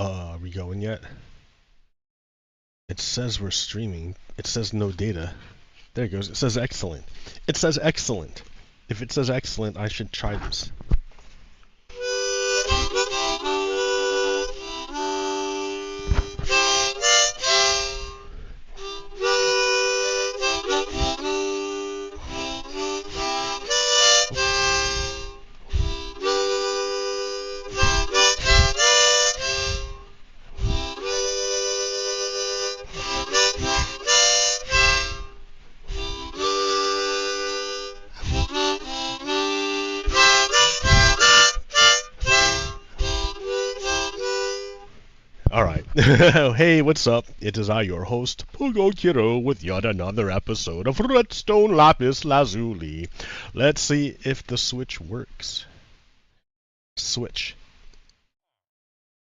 Are we going yet? It says we're streaming. It says no data. There it goes. It says excellent. It says excellent. If it says excellent, I should try this. Alright. Hey, what's up? It is I, your host, Pogo Kiddo, with yet another episode of Red Stone Lapis Lazuli. Let's see if the switch works. Switch.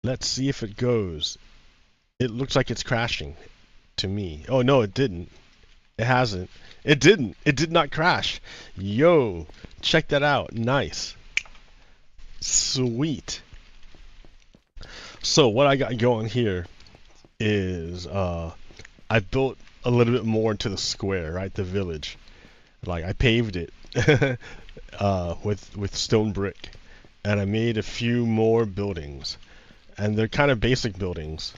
Let's see if it goes. It looks like it's crashing to me. Oh no, it didn't. It hasn't. It didn't. It did not crash. Yo, check that out. Nice. Sweet. So what I got going here is I built a little bit more into the square, right? The village. Like I paved it with stone brick, and I made a few more buildings, and they're kind of basic buildings,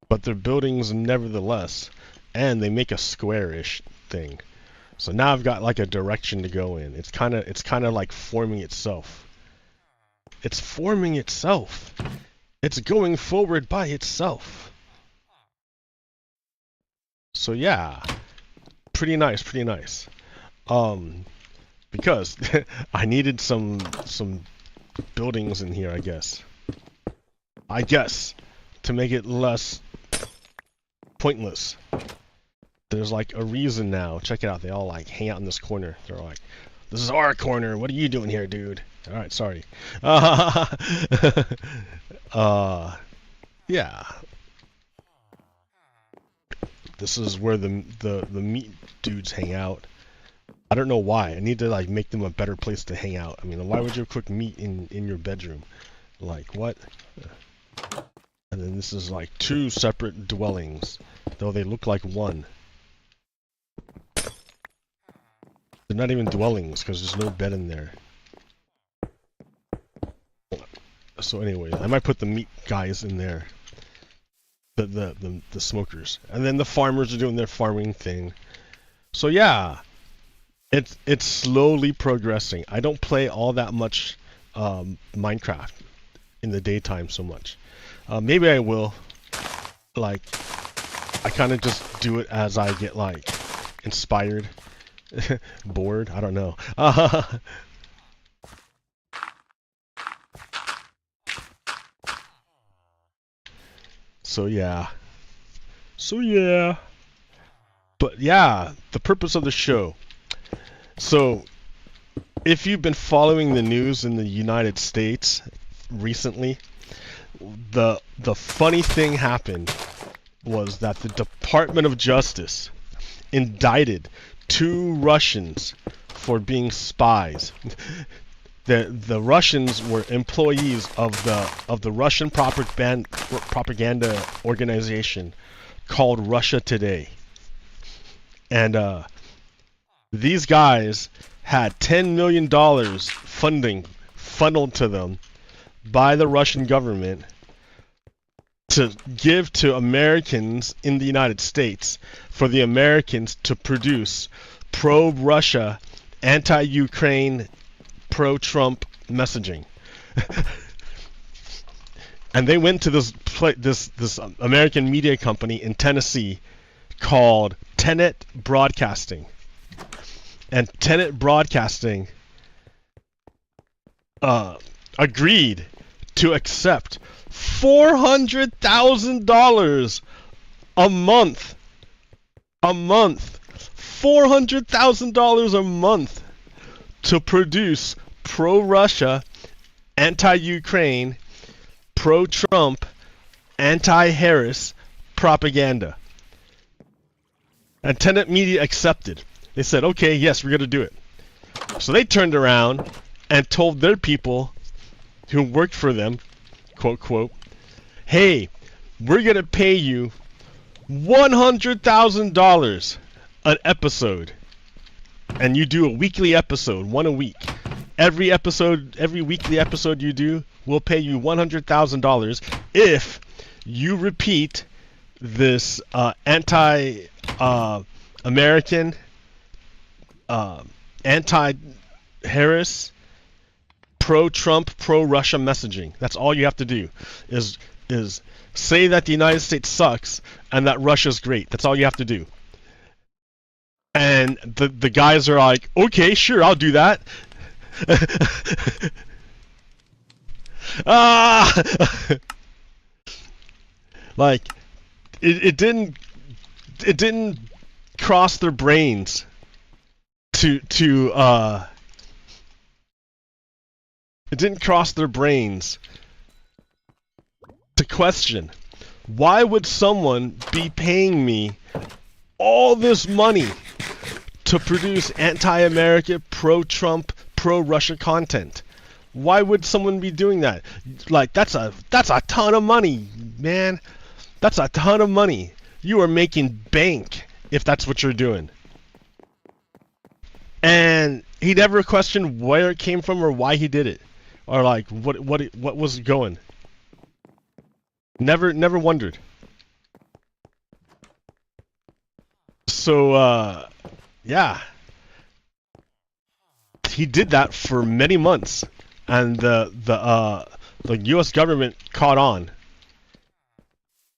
but they're buildings nevertheless, and they make a square-ish thing. So now I've got like a direction to go in. It's kind of like forming itself. It's forming itself. It's going forward by itself. So yeah, pretty nice, pretty nice. Because I needed some buildings in here, I guess, to make it less pointless. There's like a reason now. Check it out. They all like hang out in this corner. They're like, "This is our corner. What are you doing here, dude?" All right, sorry. Yeah. This is where the meat dudes hang out. I don't know why. I need to like make them a better place to hang out. I mean, why would you cook meat in your bedroom? Like what? And then this is like two separate dwellings, though they look like one. They're not even dwellings because there's no bed in there. So anyway, I might put the meat guys in there, the smokers, and then the farmers are doing their farming thing. So yeah, it's slowly progressing. I don't play all that much Minecraft in the daytime so much. Maybe I will. Like, I kind of just do it as I get like inspired, bored. I don't know. So yeah. But yeah, the purpose of the show. So if you've been following the news in the United States recently, the funny thing happened was that the Department of Justice indicted 2 Russians for being spies. The Russians were employees of the Russian propaganda organization called Russia Today, and these guys had $10 million funding funneled to them by the Russian government to give to Americans in the United States for the Americans to produce pro-Russia, anti-Ukraine, pro-Trump messaging. And they went to this American media company in Tennessee called Tenet Broadcasting. And Tenet Broadcasting agreed to accept $400,000 a month. $400,000 a month to produce pro-Russia, anti-Ukraine, pro-Trump, anti-Harris propaganda. And Tenet Media accepted. They said, okay, yes, we're going to do it. So they turned around and told their people who worked for them, quote, quote, hey, we're going to pay you $100,000 an episode. And you do a weekly episode, one a week. Every weekly episode you do, we'll pay you $100,000 if you repeat this anti-American, anti-Harris, pro-Trump, pro-Russia messaging. That's all you have to do is say that the United States sucks and that Russia's great. That's all you have to do. And the guys are like, okay, sure, I'll do that. Like it didn't cross their brains to question, why would someone be paying me all this money to produce anti-American, pro-Trump, pro-Russia content? Why would someone be doing that? Like, that's a ton of money, man. That's a ton of money. You are making bank if that's what you're doing. And he never questioned where it came from or why he did it, or like what was going. Never wondered. So yeah, he did that for many months, and the U.S. government caught on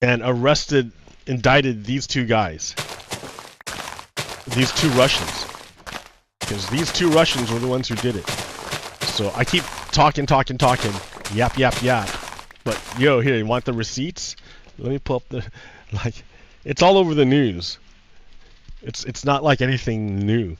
and indicted these two guys, these two Russians, because these two Russians were the ones who did it. So I keep talking, yap. But yo, here, you want the receipts? Let me pull up the, like, it's all over the news. It's not like anything new.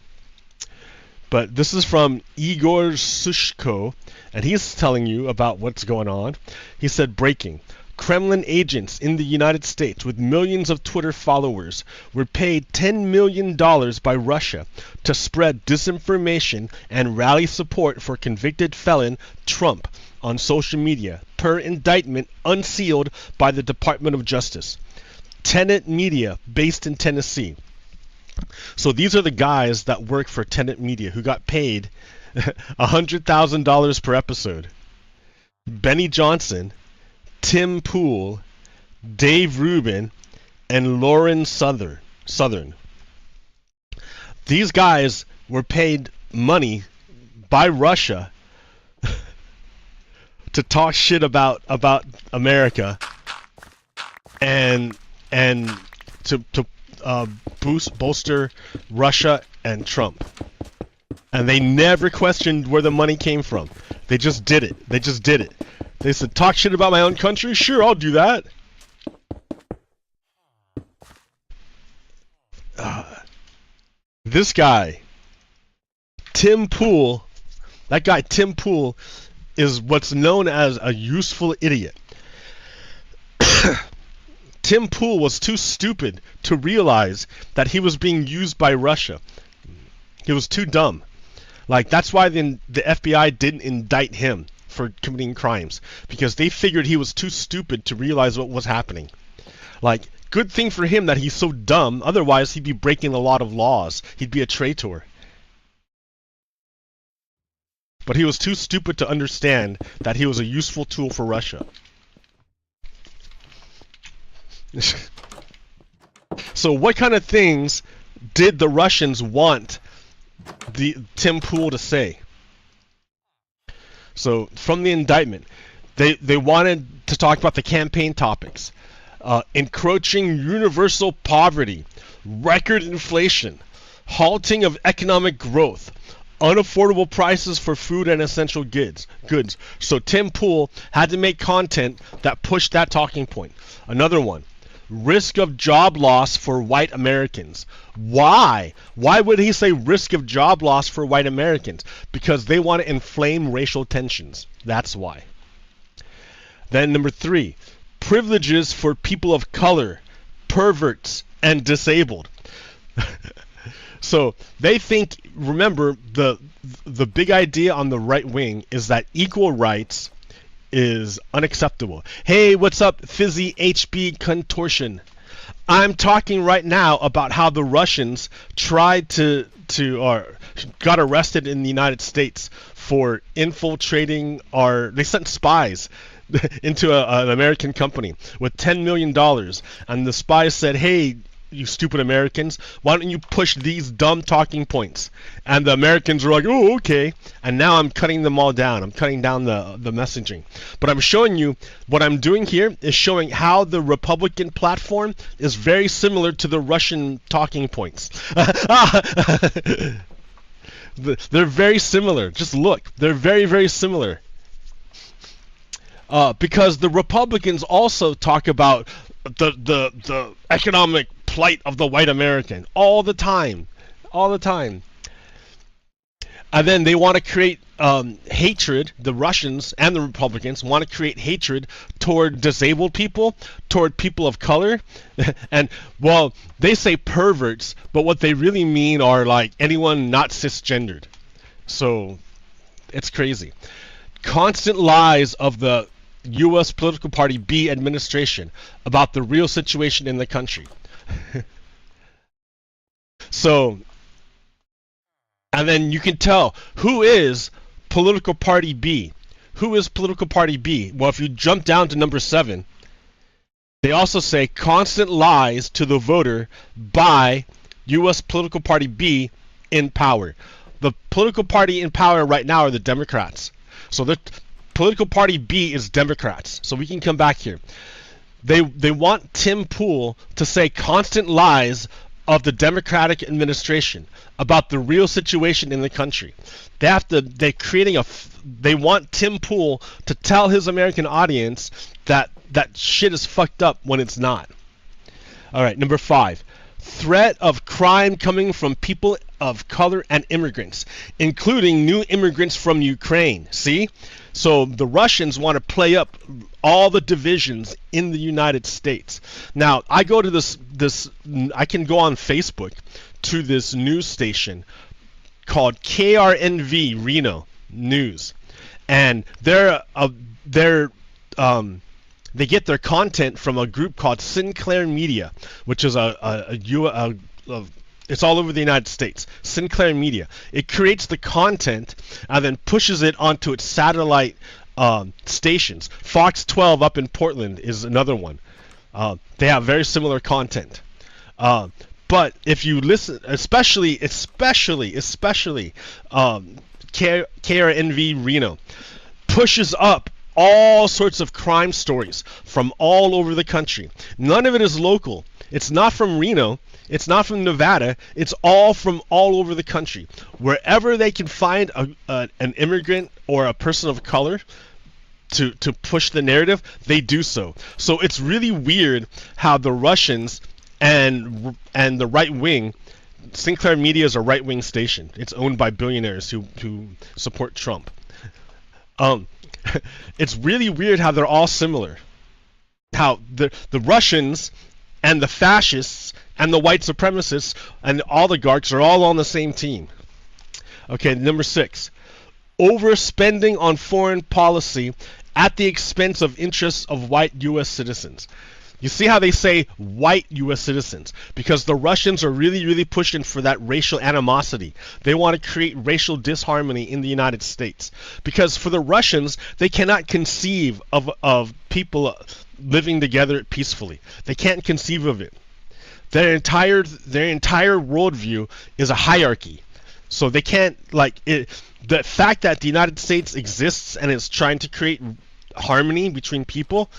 But this is from Igor Sushko, and he's telling you about what's going on. He said, breaking. Kremlin agents in the United States with millions of Twitter followers were paid $10 million by Russia to spread disinformation and rally support for convicted felon Trump on social media, per indictment unsealed by the Department of Justice. Tenet Media, based in Tennessee. So these are the guys that work for Tenet Media who got paid $100,000 per episode. Benny Johnson, Tim Pool, Dave Rubin, and Lauren Southern. These guys were paid money by Russia to talk shit about America and to bolster Russia and Trump. And they never questioned where the money came from. They just did it. They said, talk shit about my own country? Sure, I'll do that. This guy, Tim Pool, is what's known as a useful idiot. Tim Pool was too stupid to realize that he was being used by Russia. He was too dumb. Like, that's why the FBI didn't indict him for committing crimes, because they figured he was too stupid to realize what was happening. Like, good thing for him that he's so dumb, otherwise he'd be breaking a lot of laws. He'd be a traitor. But he was too stupid to understand that he was a useful tool for Russia. So what kind of things did the Russians want Tim Pool to say? So from the indictment, they wanted to talk about the campaign topics. Encroaching universal poverty, record inflation, halting of economic growth, unaffordable prices for food and essential goods. So Tim Pool had to make content that pushed that talking point. Another one, risk of job loss for white Americans. Why? Why would he say risk of job loss for white Americans? Because they want to inflame racial tensions. That's why. Then number 3, privileges for people of color, perverts, and disabled. So they think, remember, the big idea on the right wing is that equal rights is unacceptable. Hey, what's up, Fizzy HB Contortion? I'm talking right now about how the Russians tried to or got arrested in the United States for infiltrating they sent spies into an American company with $10 million, and the spies said, hey, you stupid Americans, why don't you push these dumb talking points? And the Americans were like, oh, okay. And now I'm cutting them all down. I'm cutting down the messaging. But I'm showing you, what I'm doing here is showing how the Republican platform is very similar to the Russian talking points. They're very similar. Just look. They're very, very similar. Because the Republicans also talk about the economic plight of the white American all the time. And then they want to create hatred. The Russians and the Republicans want to create hatred toward disabled people, toward people of color. And, well, they say perverts, but what they really mean are like anyone not cisgendered. So it's crazy. Constant lies of the U.S. political party B administration about the real situation in the country. So, and then you can tell who is political party B. Who is political party B? Well, if you jump down to number 7, they also say constant lies to the voter by U.S. political party B in power. The political party in power right now are the Democrats. So the political party B is Democrats. So we can come back here. They want Tim Pool to say constant lies of the Democratic administration about the real situation in the country. They want Tim Pool to tell his American audience that shit is fucked up when it's not. All right, number 5. Threat of crime coming from people of color and immigrants, including new immigrants from Ukraine. See? So the Russians want to play up all the divisions in the United States. Now, I go to I can go on Facebook to this news station called KRNV Reno News, and they get their content from a group called Sinclair Media, which is it's all over the United States. Sinclair Media. It creates the content and then pushes it onto its satellite stations. Fox 12 up in Portland is another one. They have very similar content. But if you listen, especially KRNV Reno pushes up all sorts of crime stories from all over the country. None of it is local. It's not from Reno. It's not from Nevada. It's all from all over the country. Wherever they can find an immigrant or a person of color to push the narrative, they do so. So it's really weird how the Russians and the right wing, Sinclair Media is a right wing station. It's owned by billionaires who support Trump. It's really weird how they're all similar. How the Russians and the fascists and the white supremacists and the oligarchs are all on the same team. Okay, number 6. Overspending on foreign policy at the expense of interests of white U.S. citizens. You see how they say white U.S. citizens? Because the Russians are really, really pushing for that racial animosity. They want to create racial disharmony in the United States. Because for the Russians, they cannot conceive of people living together peacefully. They can't conceive of it. Their entire worldview is a hierarchy. So they can't, the fact that the United States exists and is trying to create harmony between people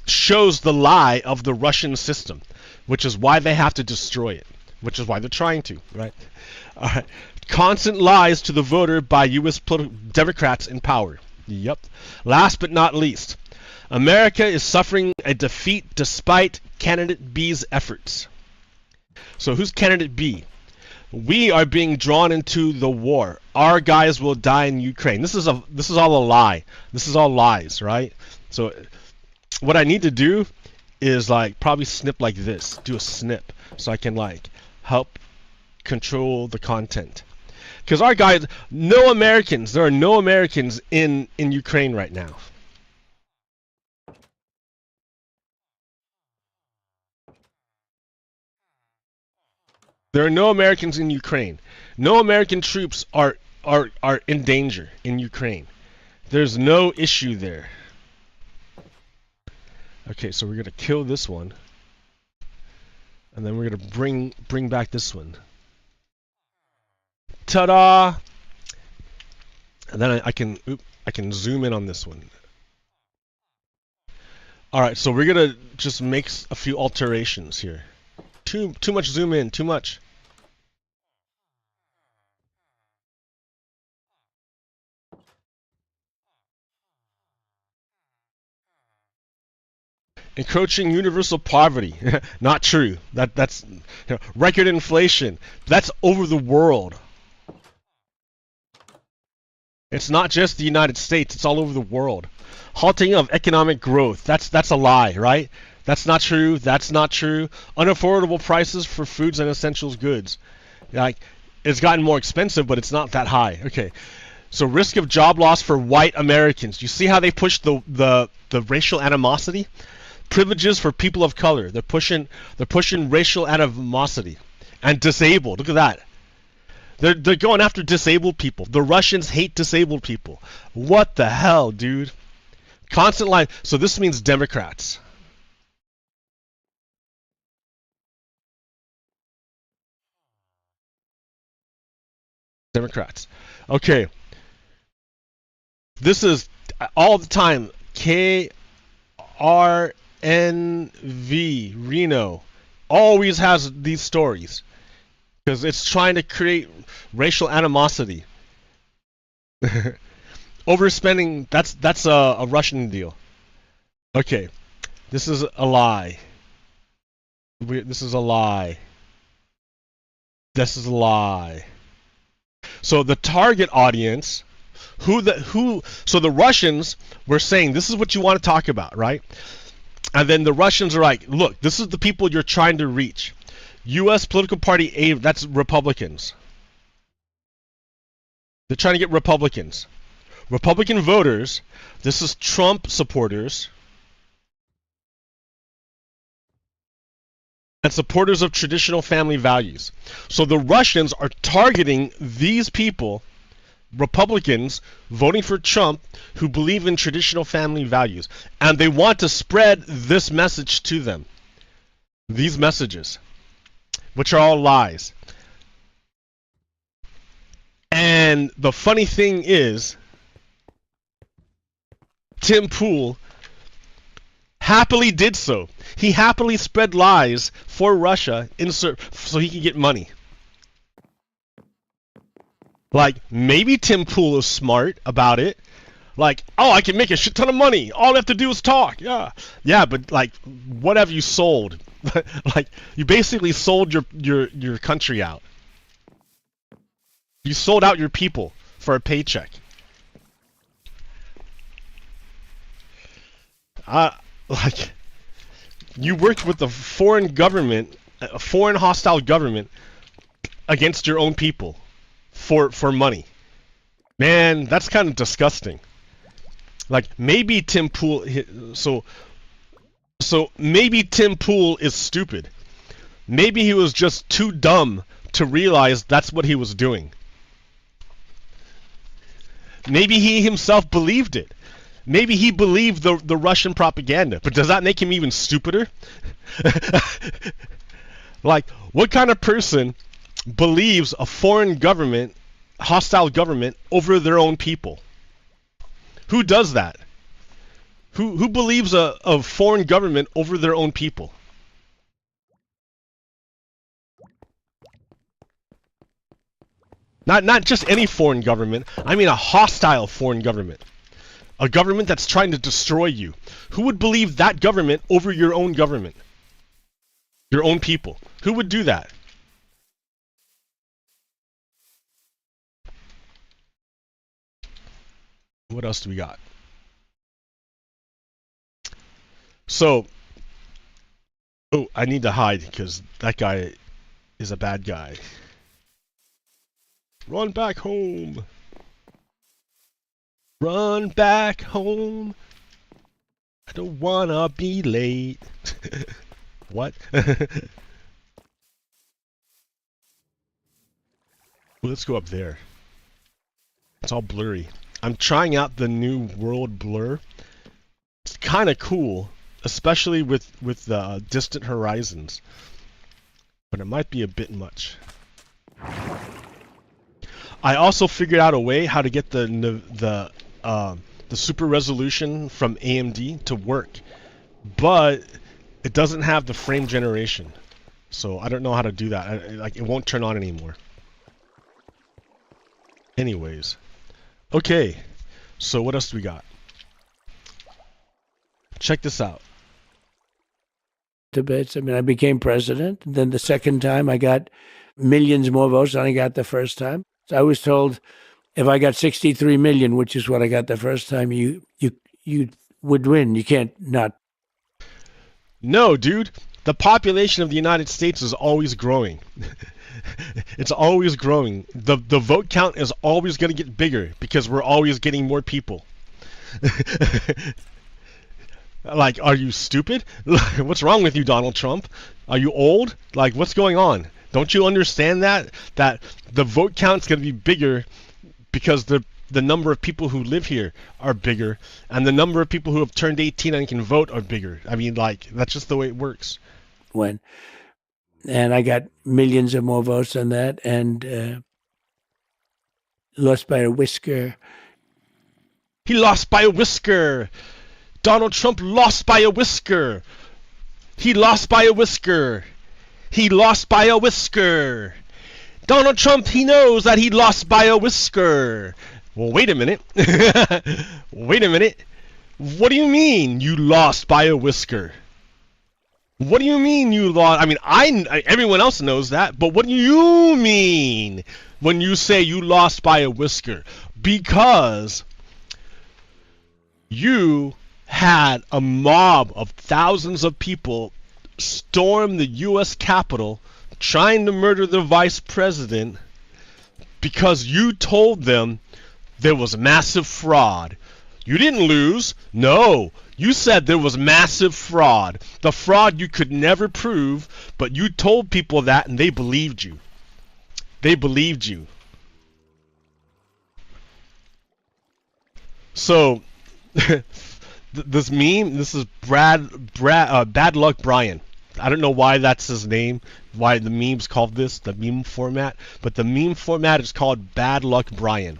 shows the lie of the Russian system, which is why they have to destroy it, which is why they're trying to, right? All right. Constant lies to the voter by U.S. Democrats in power. Yep. Last but not least, America is suffering a defeat despite Candidate B's efforts. So who's Candidate B? We are being drawn into the war. Our guys will die in Ukraine. This is all a lie. This is all lies, right? So what I need to do is probably snip like this. Do a snip so I can help control the content. Because our guys, there are no Americans in Ukraine right now. There are no Americans in Ukraine. No American troops are in danger in Ukraine. There's no issue there. Okay, so we're gonna kill this one, and then we're gonna bring back this one. Ta-da! And then I can zoom in on this one. All right, so we're gonna just make a few alterations here. Too much zoom in. Too much. Encroaching universal poverty. Not true. That's record inflation. That's over the world. It's not just the United States. It's all over the world. Halting of economic growth. That's a lie, right? That's not true. That's not true. Unaffordable prices for foods and essentials goods. Like, it's gotten more expensive, but it's not that high. Okay. So risk of job loss for white Americans. You see how they push the racial animosity? Privileges for people of color. They're pushing racial animosity. And disabled. Look at that. They're going after disabled people. The Russians hate disabled people. What the hell, dude? Constant line. So this means Democrats. Democrats. Okay. This is all the time. KRNV Reno always has these stories because it's trying to create racial animosity. Overspending. That's a Russian deal. Okay. This is a lie. This is a lie. This is a lie. So the target audience, so the Russians were saying, this is what you want to talk about, right? And then the Russians are like, look, this is the people you're trying to reach. U.S. political party A, that's Republicans. They're trying to get Republicans. Republican voters, this is Trump supporters. And supporters of traditional family values. So the Russians are targeting these people, Republicans, voting for Trump, who believe in traditional family values. And they want to spread this message to them. These messages, which are all lies. And the funny thing is, Tim Pool happily did so. He happily spread lies for Russia so he can get money. Like, maybe Tim Pool is smart about it. Like, oh, I can make a shit ton of money. All I have to do is talk. Yeah. Yeah, but like, what have you sold? Like, you basically sold your country out. You sold out your people for a paycheck. Like, you worked with a foreign government, a foreign hostile government, against your own people for money. Man, that's kind of disgusting. Like, maybe Tim Pool, so maybe Tim Pool is stupid. Maybe he was just too dumb to realize that's what he was doing. Maybe he himself believed it. Maybe he believed the Russian propaganda, but does that make him even stupider? Like, what kind of person believes a foreign government, hostile government, over their own people? Who does that? Who believes a foreign government over their own people? Not just any foreign government. I mean a hostile foreign government. A government that's trying to destroy you. Who would believe that government over your own government? Your own people. Who would do that? What else do we got? So, oh, I need to hide because that guy is a bad guy. Run back home. Run back home. I don't wanna be late. What? Let's go up there. It's all blurry. I'm trying out the new world blur. It's kind of cool, especially with the distant horizons. But it might be a bit much. I also figured out a way how to get the super resolution from AMD to work, but it doesn't have the frame generation. So I don't know how to do that. Like, it won't turn on anymore. Anyways, okay. So what else do we got? Check this out. Debates. I mean, I became president. Then the second time, I got millions more votes than I got the first time. So I was told, if I got 63 million, which is what I got the first time, you would win. You can't not. No, dude. The population of the United States is always growing. It's always growing. The vote count is always going to get bigger because we're always getting more people. Like, are you stupid? What's wrong with you, Donald Trump? Are you old? Like, what's going on? Don't you understand that the vote count's going to be bigger because the number of people who live here are bigger, and the number of people who have turned 18 and can vote are bigger. I mean, like, that's just the way it works. And I got millions of more votes than that, and lost by a whisker. He lost by a whisker. Donald Trump lost by a whisker. He lost by a whisker. He lost by a whisker. Donald Trump, he knows that he lost by a whisker. Well, wait a minute. Wait a minute. What do you mean you lost by a whisker? What do you mean you lost? I mean, everyone else knows that, but what do you mean when you say you lost by a whisker? Because you had a mob of thousands of people storm the U.S. Capitol trying to murder the vice president because you told them there was massive fraud. You didn't lose. No. You said there was massive fraud. The fraud you could never prove, but you told people that and they believed you. They believed you. So, this meme, this is Bad Luck Brian. I don't know why that's his name, why the meme's called this, the meme format, but the meme format is called Bad Luck Brian.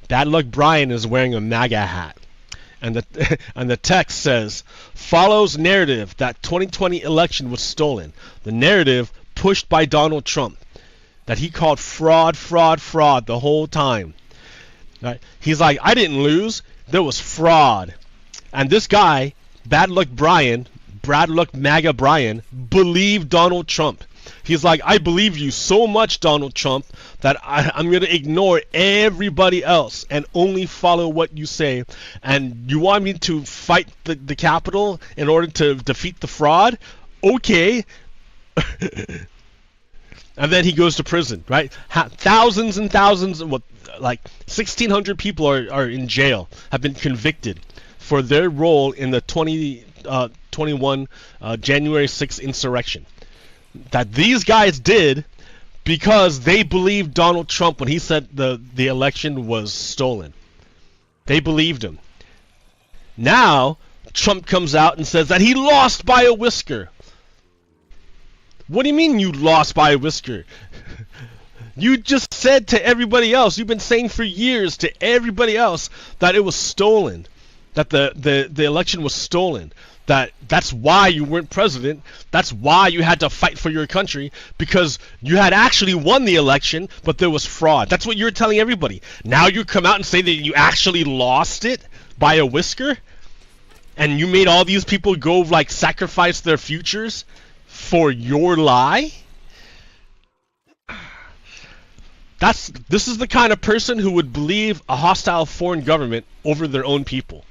Bad Luck Brian is wearing a MAGA hat. And the text says, follows narrative that 2020 election was stolen. The narrative pushed by Donald Trump that he called fraud, fraud, fraud the whole time. Right? He's like, I didn't lose. There was fraud. And this guy, Bad Luck Brian, Bad Luck MAGA Brian, believed Donald Trump. He's like, I believe you so much, Donald Trump, that I'm going to ignore everybody else and only follow what you say. And you want me to fight the Capitol in order to defeat the fraud? Okay. And then he goes to prison, right? Thousands and thousands, like 1,600 people are in jail, have been convicted for their role in the 2021 January 6th insurrection. That these guys did because they believed Donald Trump when he said the election was stolen. They believed him. Now, Trump comes out and says that he lost by a whisker. What do you mean you lost by a whisker? You just said to everybody else, you've been saying for years to everybody else that it was stolen, that the election was stolen. That's why you weren't president. That's why you had to fight for your country, because you had actually won the election, but there was fraud. That's what you're telling everybody. Now you come out and say that you actually lost it by a whisker, and you made all these people go like sacrifice their futures for your lie? This is the kind of person who would believe a hostile foreign government over their own people.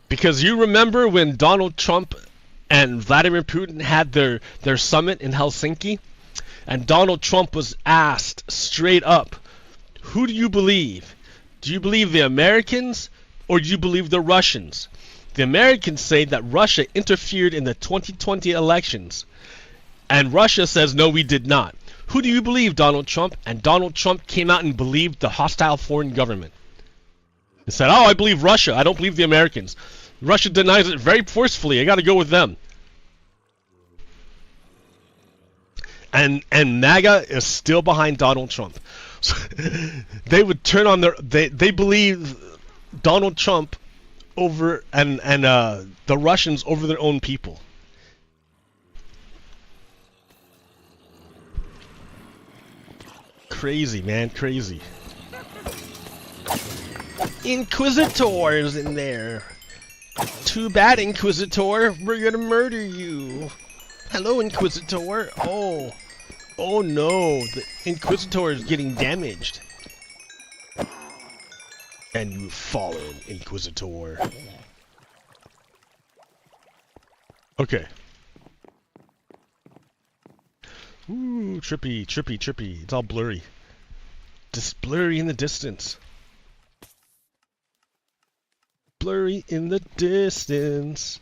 Because you remember when Donald Trump and Vladimir Putin had their summit in Helsinki, and Donald Trump was asked straight up, who do you believe? Do you believe the Americans or do you believe the Russians? The Americans say that Russia interfered in the 2020 elections, And Russia says, no, we did not. Who do you believe, Donald Trump? And Donald Trump came out and believed the hostile foreign government. He said, oh, I believe Russia. I don't believe the Americans. Russia denies it very forcefully. I got to go with them. And MAGA is still behind Donald Trump. So they would turn on their... They believe Donald Trump over and the Russians over their own people. Crazy, man, crazy. Inquisitors in there. Too bad, Inquisitor. We're gonna murder you. Hello, Inquisitor. Oh no, the Inquisitor is getting damaged. And you've fallen, Inquisitor. Okay. Ooh, trippy, trippy, trippy. It's all blurry. Just blurry in the distance. Blurry in the distance.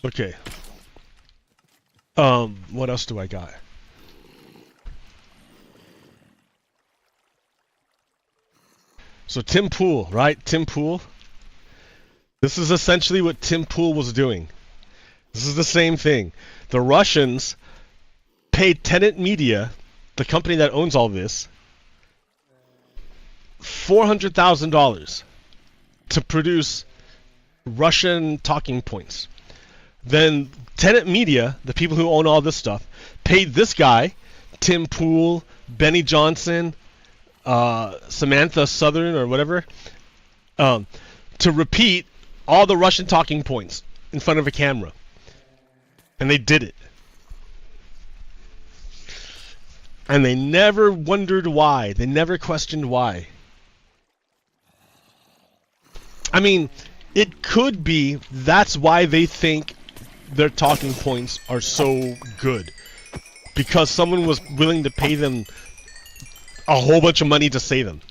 Okay. What else do I got? So Tim Pool, right? Tim Pool. This is essentially what Tim Pool was doing. This is the same thing. The Russians paid Tenet Media, the company that owns all this, $400,000 to produce Russian talking points. Then Tenet Media, the people who own all this stuff, paid this guy, Tim Pool, Benny Johnson, Samantha Southern or whatever, to repeat all the Russian talking points in front of a camera. And they did it. And they never wondered why. They never questioned why. I mean, it could be that's why they think their talking points are so good. Because someone was willing to pay them a whole bunch of money to say them.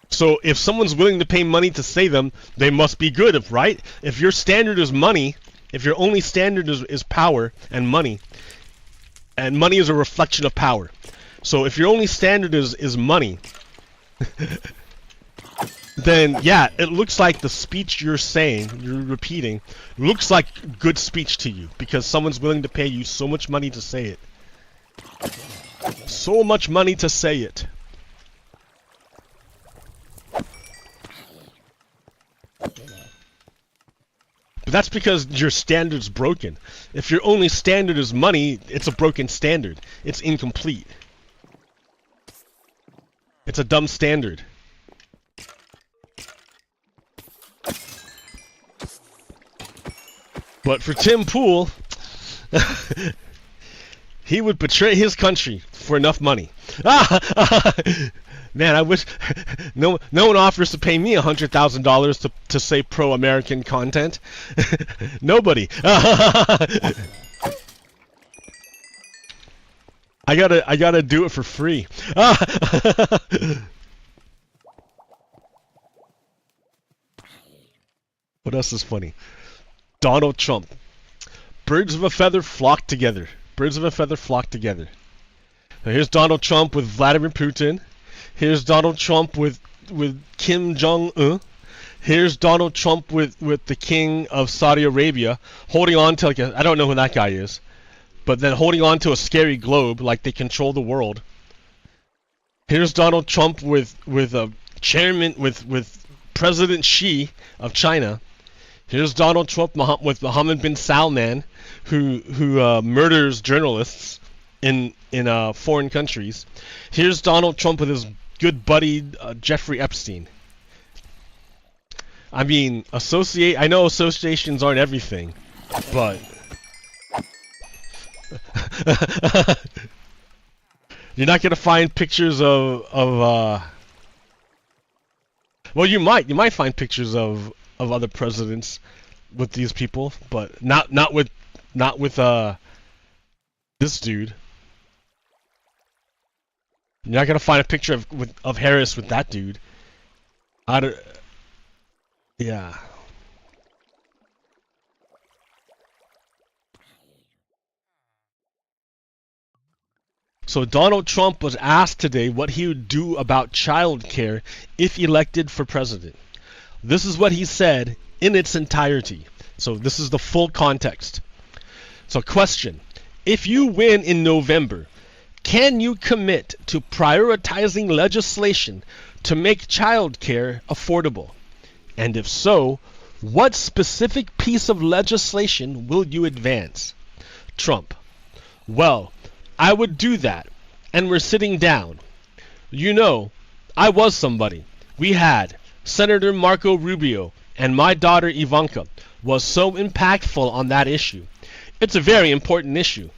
So if someone's willing to pay money to say them, they must be good, right? If your standard is money, if your only standard is power and money is a reflection of power. So if your only standard is money, then yeah, it looks like the speech you're saying, you're repeating, looks like good speech to you because someone's willing to pay you so much money to say it. So much money to say it. But that's because your standard's broken. If your only standard is money, it's a broken standard. It's incomplete. It's a dumb standard. But for Tim Pool, he would betray his country for enough money. Man, I wish no one offers to pay me $100,000 to say pro-American content. Nobody. I gotta do it for free. What else is funny? Donald Trump. Birds of a feather flock together. Birds of a feather flock together. Now here's Donald Trump with Vladimir Putin. Here's Donald Trump with Kim Jong-un. Here's Donald Trump with the king of Saudi Arabia, holding on to like I don't know who that guy is, but then holding on to a scary globe like they control the world. Here's Donald Trump with a chairman with President Xi of China. Here's Donald Trump with Mohammed bin Salman, who murders journalists in foreign countries. Here's Donald Trump with his good buddy Jeffrey Epstein. I mean, I know associations aren't everything, but you're not gonna find pictures of well, you might find pictures of other presidents with these people, but not with this dude. You're not gonna find a picture of Harris with that dude. Yeah. So Donald Trump was asked today what he would do about childcare if elected for president. This is what he said in its entirety. So this is the full context. So question, if you win in November, can you commit to prioritizing legislation to make childcare affordable? And if so, what specific piece of legislation will you advance? Trump, well, I would do that, and we're sitting down. You know, I was somebody. We had Senator Marco Rubio, and my daughter Ivanka was so impactful on that issue. It's a very important issue.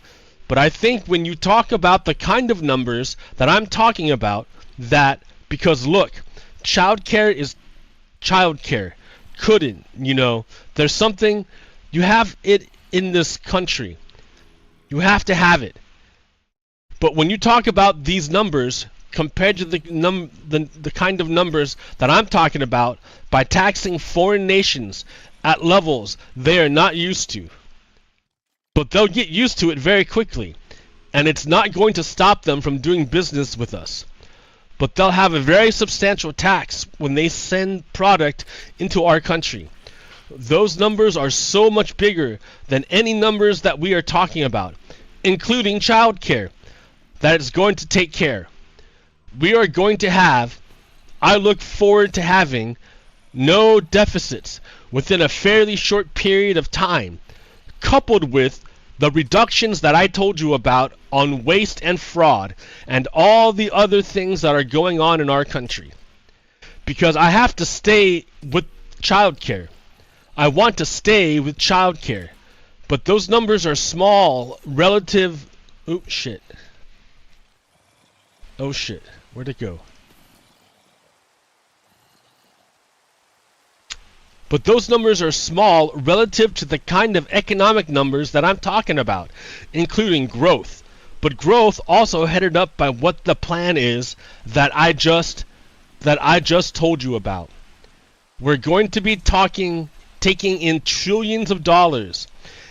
But I think when you talk about the kind of numbers that I'm talking about, that, because look, childcare is childcare. Couldn't, there's something, you have it in this country. You have to have it. But when you talk about these numbers, compared to the kind of numbers that I'm talking about, by taxing foreign nations at levels they are not used to. But they'll get used to it very quickly, and it's not going to stop them from doing business with us. But they'll have a very substantial tax when they send product into our country. Those numbers are so much bigger than any numbers that we are talking about, including childcare, that it's going to take care. We are going to have, I look forward to having, no deficits within a fairly short period of time, coupled with the reductions that I told you about on waste and fraud and all the other things that are going on in our country. Because I have to stay with childcare. I want to stay with childcare. But those numbers are small relative. Oh shit. Oh shit. Where'd it go? But those numbers are small relative to the kind of economic numbers that I'm talking about, including growth. But growth also headed up by what the plan is that I just told you about. We're going to be taking in trillions of dollars.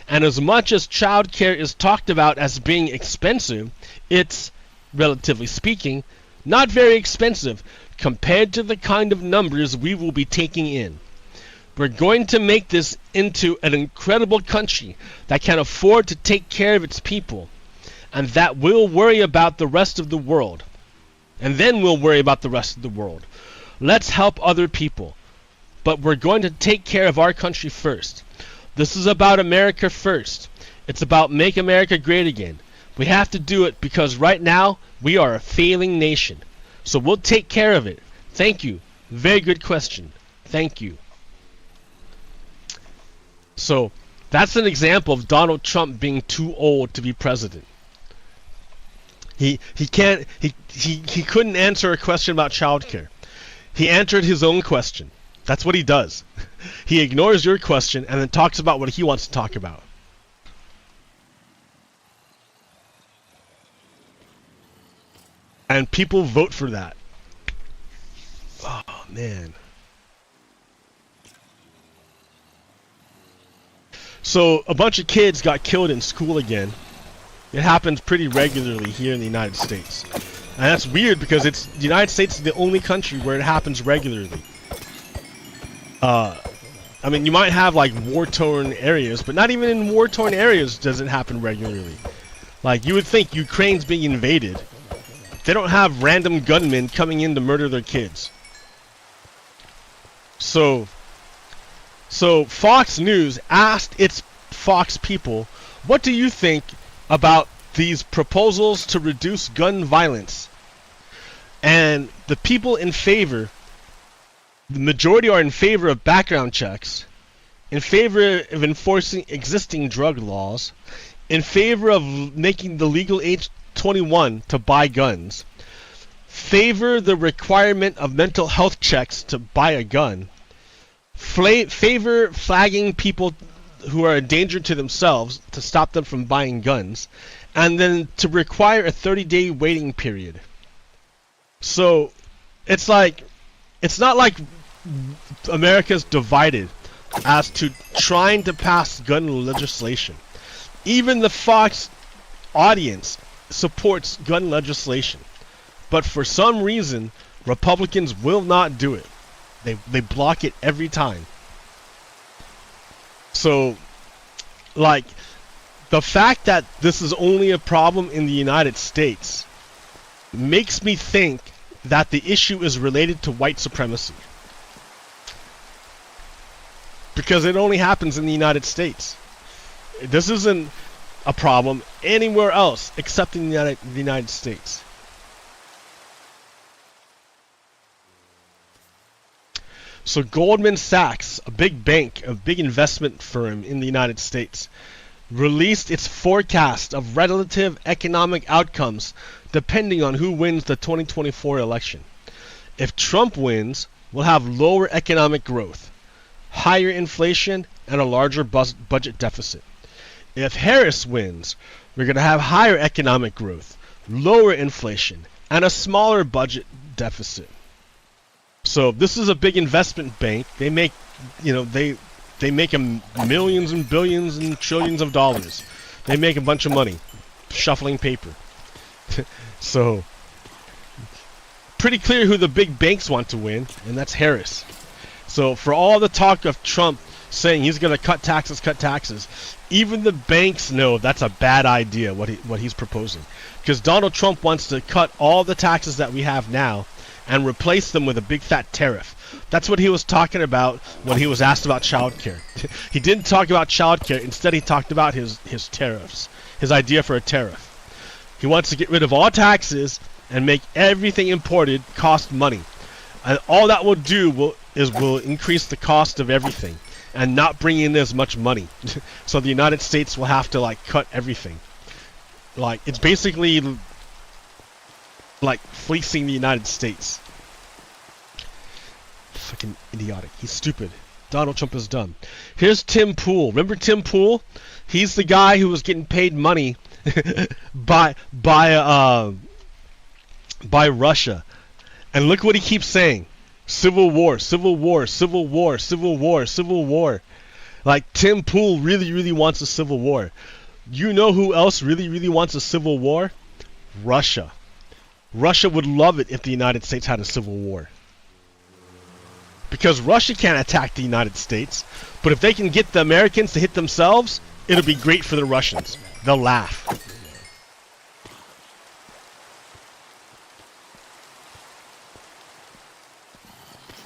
And as much as childcare is talked about as being expensive, it's, relatively speaking, not very expensive compared to the kind of numbers we will be taking in. We're going to make this into an incredible country that can afford to take care of its people, and that will worry about the rest of the world. And then we'll worry about the rest of the world. Let's help other people, but we're going to take care of our country first. This is about America first. It's about Make America Great Again. We have to do it because right now we are a failing nation. So we'll take care of it. Thank you. Very good question. Thank you. So that's an example of Donald Trump being too old to be president. He couldn't answer a question about childcare. He answered his own question. That's what he does. He ignores your question and then talks about what he wants to talk about. And people vote for that. Oh, man. So, a bunch of kids got killed in school again. It happens pretty regularly here in the United States. And that's weird because the United States is the only country where it happens regularly. I mean, you might have like war-torn areas, but not even in war-torn areas does it happen regularly. Like, you would think Ukraine's being invaded. They don't have random gunmen coming in to murder their kids. So Fox News asked its Fox people, what do you think about these proposals to reduce gun violence? And the people in favor, the majority are in favor of background checks, in favor of enforcing existing drug laws, in favor of making the legal age 21 to buy guns, favor the requirement of mental health checks to buy a gun, favor flagging people who are a danger to themselves to stop them from buying guns, and then to require a 30-day waiting period. So it's not like America's divided as to trying to pass gun legislation. Even the Fox audience supports gun legislation, but for some reason, Republicans will not do it. They block it every time. So, like, the fact that this is only a problem in the United States makes me think that the issue is related to white supremacy. Because it only happens in the United States. This isn't a problem anywhere else except in the United States. So Goldman Sachs, a big bank, a big investment firm in the United States, released its forecast of relative economic outcomes depending on who wins the 2024 election. If Trump wins, we'll have lower economic growth, higher inflation, and a larger budget deficit. If Harris wins, we're going to have higher economic growth, lower inflation, and a smaller budget deficit. So this is a big investment bank. They make, they make millions and billions and trillions of dollars. They make a bunch of money shuffling paper. So pretty clear who the big banks want to win, and that's Harris. So for all the talk of Trump saying he's going to cut taxes, even the banks know that's a bad idea, what he's proposing. Because Donald Trump wants to cut all the taxes that we have now and replace them with a big fat tariff. That's what he was talking about when he was asked about childcare. He didn't talk about childcare. Instead, he talked about his tariffs, his idea for a tariff. He wants to get rid of all taxes and make everything imported cost money. And all that will do will increase the cost of everything and not bring in as much money. So the United States will have to cut everything. It's basically like fleecing the United States. Fucking idiotic. He's stupid. Donald Trump is dumb. Here's Tim Pool. Remember Tim Pool? He's the guy who was getting paid money by Russia. And look what he keeps saying. Civil war, civil war, civil war, civil war, civil war. Tim Pool really wants a civil war. You know who else really wants a civil war? Russia. Russia would love it if the United States had a civil war. Because Russia can't attack the United States, but if they can get the Americans to hit themselves, it'll be great for the Russians. They'll laugh.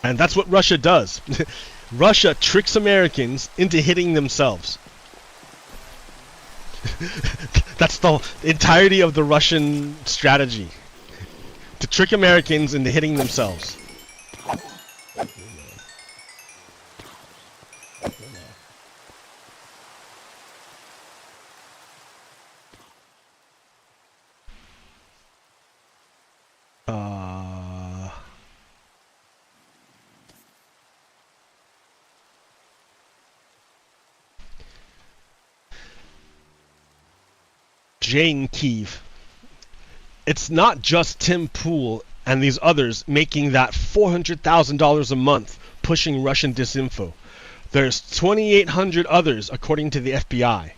And that's what Russia does. Russia tricks Americans into hitting themselves. That's the entirety of the Russian strategy. To trick Americans into hitting themselves. Jane Keeve. It's not just Tim Pool and these others making that $400,000 a month pushing Russian disinfo. There's 2,800 others according to the FBI.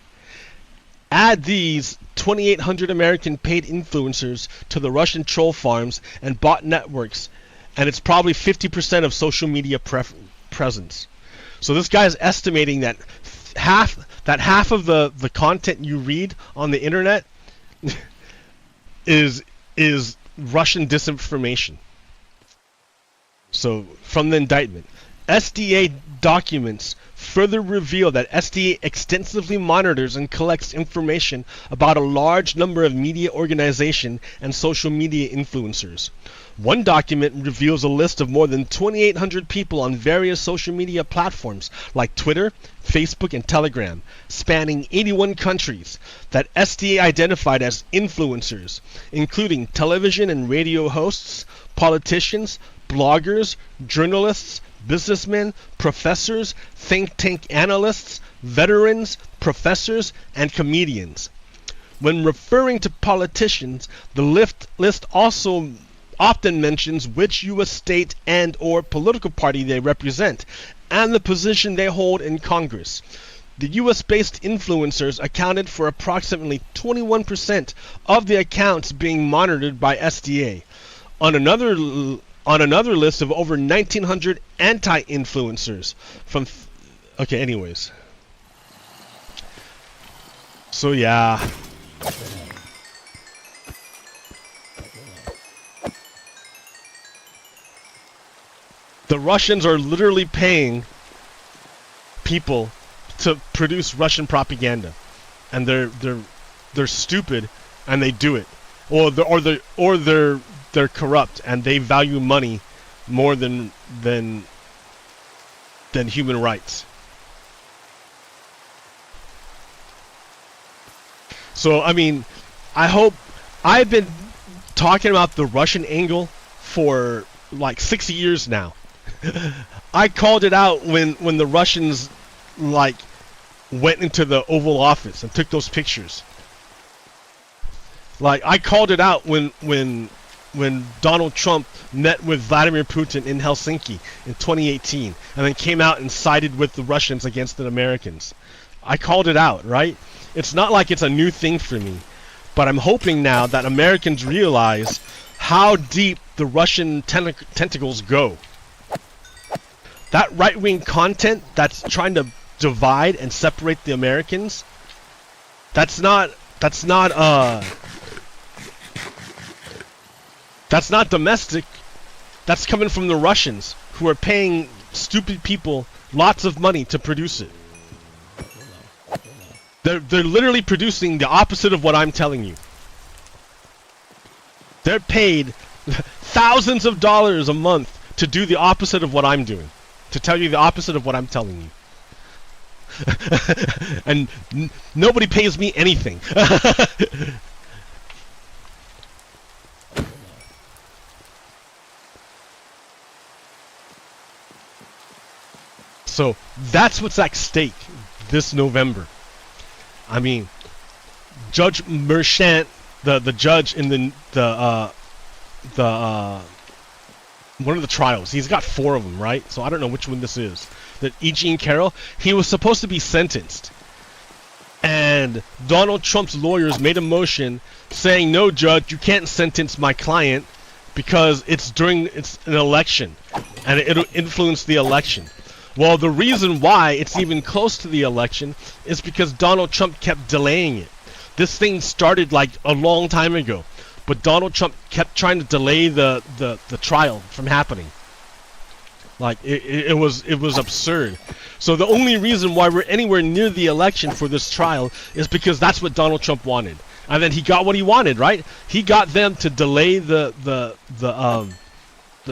Add these 2,800 American paid influencers to the Russian troll farms and bot networks, and it's probably 50% of social media presence. So this guy is estimating that half of the content you read on the internet is Russian disinformation. So from the indictment, SDA documents further reveal that SDA extensively monitors and collects information about a large number of media organizations and social media influencers. One document reveals a list of more than 2,800 people on various social media platforms like Twitter, Facebook, and Telegram, spanning 81 countries, that SDA identified as influencers, including television and radio hosts, politicians, bloggers, journalists, businessmen, professors, think tank analysts, veterans, professors, and comedians. When referring to politicians, the list also often mentions which U.S. state and or political party they represent and the position they hold in Congress. the US-based influencers accounted for approximately 21% of the accounts being monitored by SDA. On another list of over 1,900 anti-influencers from... Okay, anyways. So yeah. The Russians are literally paying people to produce Russian propaganda, and they're stupid, and they do it, or they're corrupt, and they value money more than human rights. So I mean, I've been talking about the Russian angle for like 6 years now. I called it out when the Russians like went into the Oval Office and took those pictures. Like I called it out when Donald Trump met with Vladimir Putin in Helsinki in 2018 and then came out and sided with the Russians against the Americans. I called it out, right? It's not like it's a new thing for me, but I'm hoping now that Americans realize how deep the Russian tentacles go. That right-wing content that's trying to divide and separate the Americans, that's not domestic. That's coming from the Russians, who are paying stupid people lots of money to produce it. They're literally producing the opposite of what I'm telling you. They're paid thousands of dollars a month to do the opposite of what I'm doing. To tell you the opposite of what I'm telling you. And nobody pays me anything. So that's what's at stake this November. I mean, Judge Merchant, the judge in the one of the trials, he's got 4 of them, right? So I don't know which one this is. That E. Jean Carroll, he was supposed to be sentenced, and Donald Trump's lawyers made a motion saying, "No, judge, you can't sentence my client because it's an election, and it'll influence the election." Well, the reason why it's even close to the election is because Donald Trump kept delaying it. This thing started like a long time ago, but Donald Trump kept trying to delay the trial from happening. Like it was absurd. So the only reason why we're anywhere near the election for this trial is because that's what Donald Trump wanted, and then he got what he wanted, right? He got them to delay the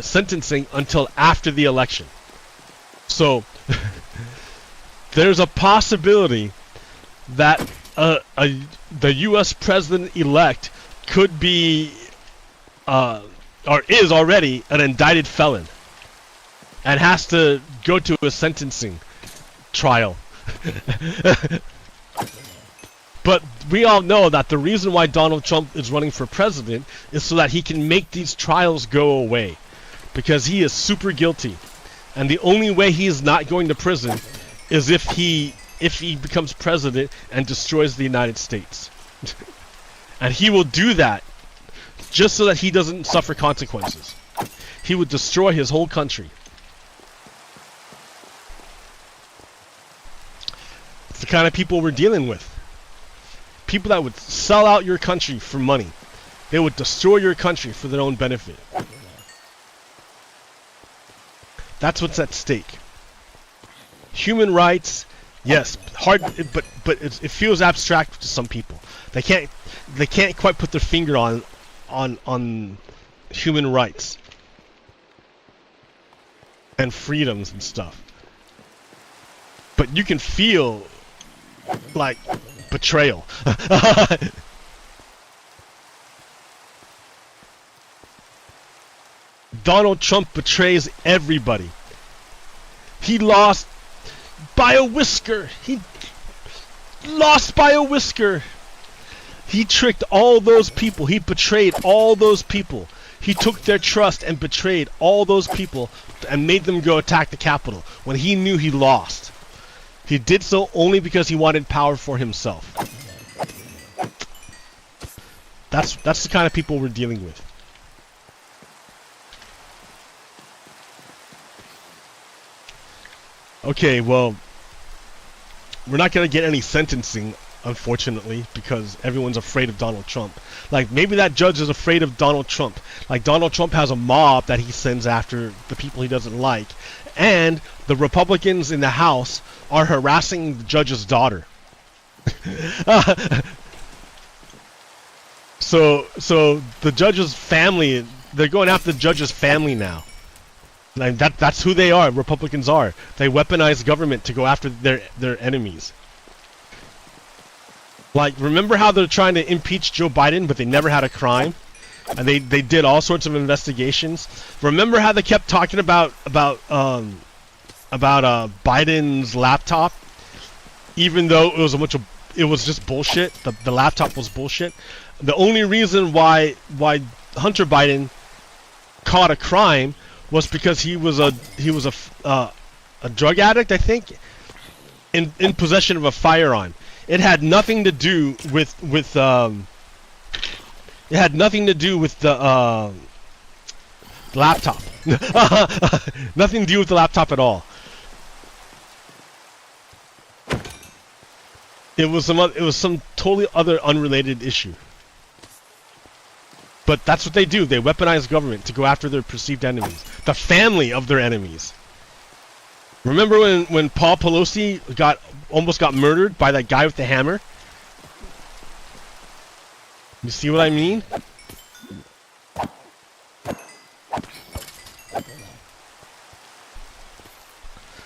sentencing until after the election. So there's a possibility that the U.S. president-elect could be or is already an indicted felon and has to go to a sentencing trial. But we all know that the reason why Donald Trump is running for president is so that he can make these trials go away, because he is super guilty. And the only way he is not going to prison is if he becomes president and destroys the United States. And he will do that just so that he doesn't suffer consequences. He would destroy his whole country. It's the kind of people we're dealing with. People that would sell out your country for money. They would destroy your country for their own benefit. That's what's at stake. Human rights, yes, hard, but it feels abstract to some people. They can't quite put their finger on human rights and freedoms and stuff. But you can feel like betrayal. Donald Trump betrays everybody. He lost by a whisker. He lost by a whisker. He tricked all those people. He betrayed all those people. He took their trust and betrayed all those people and made them go attack the Capitol when he knew he lost. He did so only because he wanted power for himself. That's the kind of people we're dealing with. Okay, well, we're not gonna get any sentencing, unfortunately, because everyone's afraid of Donald Trump. Like, maybe that judge is afraid of Donald Trump. Like, Donald Trump has a mob that he sends after the people he doesn't like, and the Republicans in the House are harassing the judge's daughter. So the judge's family, they're going after the judge's family now. Like that's who they are. Republicans are. They weaponize government to go after their enemies. Like, remember how they're trying to impeach Joe Biden, but they never had a crime, and they did all sorts of investigations. Remember how they kept talking about Biden's laptop, even though it was just bullshit. The laptop was bullshit. The only reason why Hunter Biden caught a crime was because he was a drug addict, I think, in possession of a firearm. It had nothing to do with the laptop. Nothing to do with the laptop at all. It was some totally other unrelated issue. But that's what they do. They weaponize government to go after their perceived enemies, the family of their enemies. Remember when Paul Pelosi almost got murdered by that guy with the hammer? You see what I mean?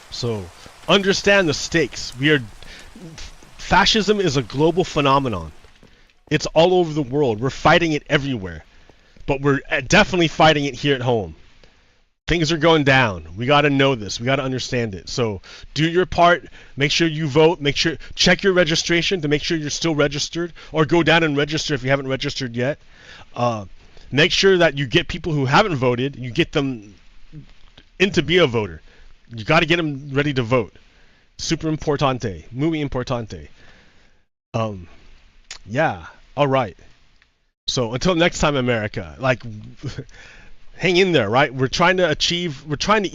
So, understand the stakes. Fascism is a global phenomenon. It's all over the world. We're fighting it everywhere. But we're definitely fighting it here at home. Things are going down. We got to know this. We got to understand it. So do your part. Make sure you vote. Check your registration to make sure you're still registered, or go down and register if you haven't registered yet. Make sure that you get people who haven't voted. You get them in to be a voter. You got to get them ready to vote. Super importante. Muy importante. Yeah. All right. So until next time, America, like, hang in there, right? We're trying to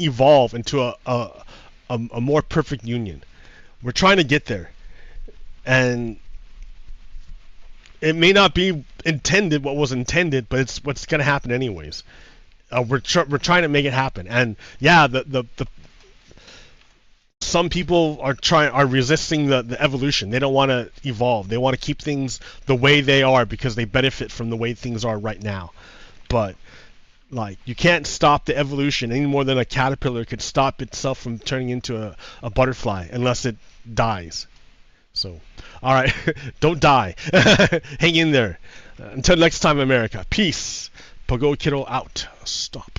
evolve into a more perfect union. We're trying to get there, and it may not be intended what was intended, but it's what's going to happen anyways. We're trying to make it happen, and yeah, some people are resisting the evolution. They don't want to evolve. They want to keep things the way they are because they benefit from the way things are right now. But like, you can't stop the evolution any more than a caterpillar could stop itself from turning into a butterfly unless it dies. So, all right, don't die. Hang in there. Until next time, America. Peace. Pogo Kiddo out. Stop.